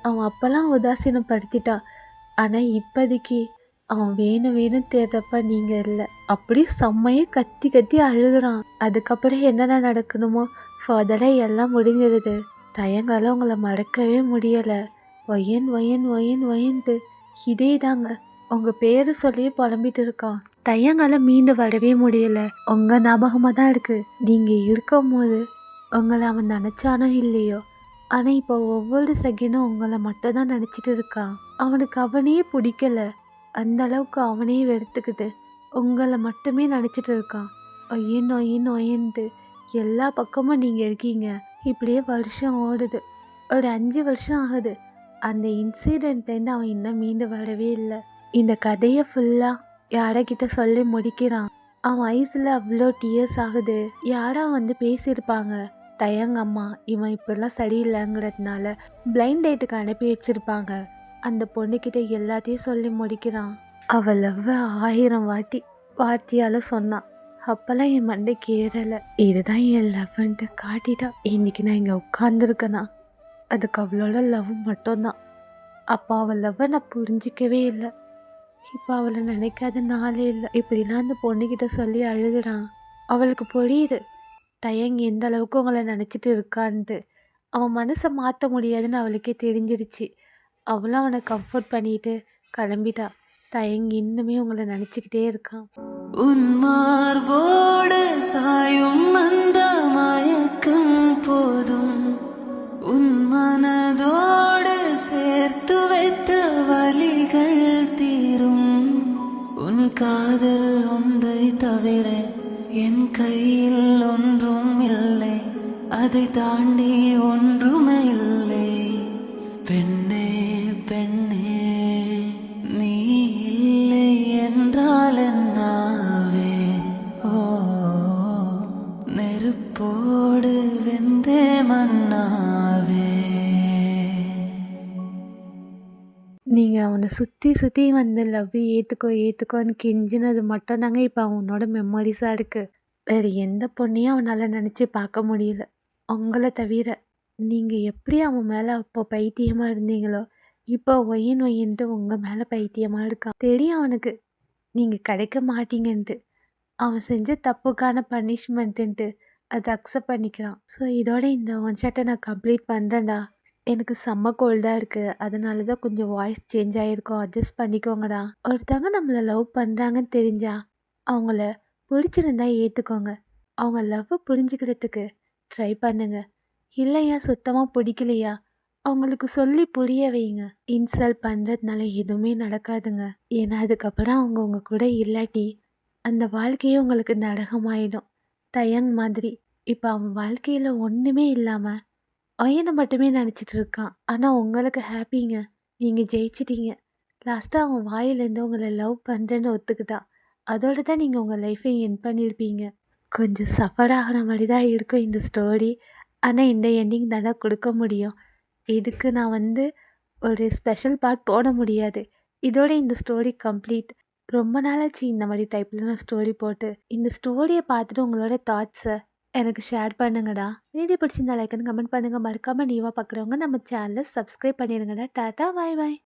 அவன் அப்போல்லாம் உதாசீனப்படுத்திட்டான். ஆனால் இப்போதைக்கு அவன் வேணும் வேணும் தேடுறப்ப நீங்கள் இல்லை. அப்படியே செம்மையே கத்தி கத்தி அழுகுறான். அதுக்கப்புறம் என்னென்ன நடக்கணுமோ ஃபர்தராக எல்லாம் முடிஞ்சிடுது. தயங்கால உங்களை மறக்கவே முடியலை. ஒயன் ஒயன் ஒயன் ஒயன்ட்டு இதே தாங்க உங்கள் பேர் சொல்லியே புலம்பிட்டு இருக்கான். தயங்கால மீண்டு வரவே முடியல. உங்கள் ஞாபகமாக தான் இருக்குது. நீங்கள் இருக்கும் போது உங்களை அவன் நினச்சானோ இல்லையோ, ஆனால் இப்போ ஒவ்வொரு செகண்டும் உங்களை மட்டும் தான் நினச்சிட்டு இருக்கான். அவனுக்கு அவனையே பிடிக்கல. அந்த அளவுக்கு அவனையே வெறுத்துக்கிட்டு உங்களை மட்டுமே நினச்சிட்டு இருக்கான். ஒயன் ஒயன் ஒயன்ட்டு எல்லா பக்கமும் நீங்கள் இருக்கீங்க. இப்படியே வருஷம் ஓடுது. ஒரு 5 வருஷம் ஆகுது. அந்த இன்சிடென்ட்லேருந்து அவன் இன்னும் மீண்டு வரவே இல்லை. இந்த கதையை ஃபுல்லாக யாரக்கிட்ட சொல்லி முடிக்கிறான். அவன் ஐஸில் அவ்வளோ டியர்ஸ் ஆகுது. யாரா வந்து பேசியிருப்பாங்க, தயங்கம்மா இவன் இப்பெல்லாம் சரியில்லைங்கிறதுனால பிளைண்ட் டேட்டுக்கு அனுப்பி வச்சிருப்பாங்க. அந்த பொண்ணுக்கிட்ட எல்லாத்தையும் சொல்லி முடிக்கிறான். அவள் லவ் 1000 வாட்டி வார்த்தையால் சொன்னான். அப்போல்லாம் என் மண்டைக்கு ஏறலை. இதுதான் என் லவ்ன்ட்டு காட்டிட்டா. இன்னைக்கு நான் இங்கே உட்காந்துருக்கேனா அதுக்கு அவளோட லவ் மட்டும்தான். அப்போ அவள் லவ்வை நான் புரிஞ்சிக்கவே இல்லை. இப்போ அவளை நினைக்காத நாளே இல்லை. இப்படிலாம் அந்த பொண்ணுக்கிட்ட சொல்லி அழுகுறான். அவளுக்கு புரியுது தயங்கி எந்த அளவுக்கு உங்களை நினச்சிட்டு இருக்கான்ட்டு. அவன் மனசை மாற்ற முடியாதுன்னு அவளுக்கே தெரிஞ்சிடுச்சு. அவளும் அவனை கம்ஃபர்ட் பண்ணிட்டு கிளம்பிட்டா. தயங்கி இன்னுமே உங்களை நினச்சிக்கிட்டே இருக்கான். உன் மார்போடு சாயும் அந்த மயக்கம் போதும், உன் மனதோடு சேர்த்து வைத்த வலிகள் தீரும். உன் காதல் ஒன்றை தவிர என் கையில் ஒன்றும் இல்லை, அதை தாண்டி ஒன்றுமே இல்லை. பெண்ணே பெண்ணே நீ இல்லை என்றால் என்னாவே? ஓ நெருப்போடு வெந்தே மண்ணாவே. நீங்கள் அவனை சுற்றி சுற்றி வந்து லவ் ஏற்றுக்கோன்னு கெஞ்சினது மட்டும்தாங்க இப்போ அவனோட மெமரிஸாக இருக்குது. வேறு எந்த பொண்ணையும் அவனால் நினச்சி பார்க்க முடியல உங்களை தவிர. நீங்கள் எப்படி அவன் மேலே அப்போ பைத்தியமாக இருந்தீங்களோ, இப்போ ஒயின்ட்டு உங்கள் மேலே பைத்தியமாக இருக்கான். தெரியும் அவனுக்கு நீங்கள் கிடைக்க மாட்டீங்கன்ட்டு. அவன் செஞ்ச தப்புக்கான பனிஷ்மெண்ட்டுன்ட்டு அதை அக்செப்ட் பண்ணிக்கிறான். ஸோ இதோட இந்த ஒன் ஷாட்டை நான் கம்ப்ளீட் பண்ணுறேன்டா. எனக்கு செம்ம கோல்டாக இருக்குது. அதனால தான் கொஞ்சம் வாய்ஸ் சேஞ்ச் ஆகிருக்கோம். அட்ஜஸ்ட் பண்ணிக்கோங்கடா. ஒருத்தவங்க நம்மளை லவ் பண்ணுறாங்கன்னு தெரிஞ்சா அவங்கள பிடிச்சிருந்தா ஏற்றுக்கோங்க. அவங்க லவ்வை புரிஞ்சுக்கிறதுக்கு ட்ரை பண்ணுங்க. இல்லையா சுத்தமாக பிடிக்கலையா அவங்களுக்கு சொல்லி புரிய வைங்க. இன்சல்ட் பண்ணுறதுனால எதுவுமே நடக்காதுங்க. ஏன்னா அதுக்கப்புறம் அவங்க உங்க கூட இல்லாட்டி அந்த வாழ்க்கையே உங்களுக்கு நரகமாயிடும். தயங் மாதிரி இப்போ அவன் வாழ்க்கையில் ஒன்றுமே இல்லாமல் பையனை மட்டுமே நினச்சிட்டு இருக்கான். ஆனால் உங்களுக்கு ஹாப்பிங்க. நீங்கள் ஜெயிச்சிட்டீங்க. லாஸ்ட்டாக அவன் வாயிலேருந்து உங்களை லவ் பண்ணுறேன்னு ஒத்துக்கிட்டான். அதோடு தான் நீங்கள் உங்கள் லைஃப்பை என் பண்ணியிருப்பீங்க. கொஞ்சம் சஃபர் ஆகிற மாதிரி தான் இருக்கும் இந்த ஸ்டோரி. ஆனால் இந்த எண்டிங் தானே கொடுக்க முடியும். இதுக்கு நான் வந்து ஒரு ஸ்பெஷல் பார்ட் போட முடியாது. இதோட இந்த ஸ்டோரி கம்ப்ளீட். ரொம்ப நாளாச்சு இந்த மாதிரி டைப்பில் நான் ஸ்டோரி போட்டு. இந்த ஸ்டோரியை பார்த்துட்டு உங்களோட தாட்ஸை எனக்கு ஷேர் பண்ணுங்கடா. வீடியோ பிடிச்சிருந்தா லைக் கமெண்ட் பண்ணுங்கள். மறக்காமல் நீவாக பார்க்குறவங்க நம்ம சேனலை சப்ஸ்கிரைப் பண்ணிடுங்கடா. டாட்டா பாய் பாய்.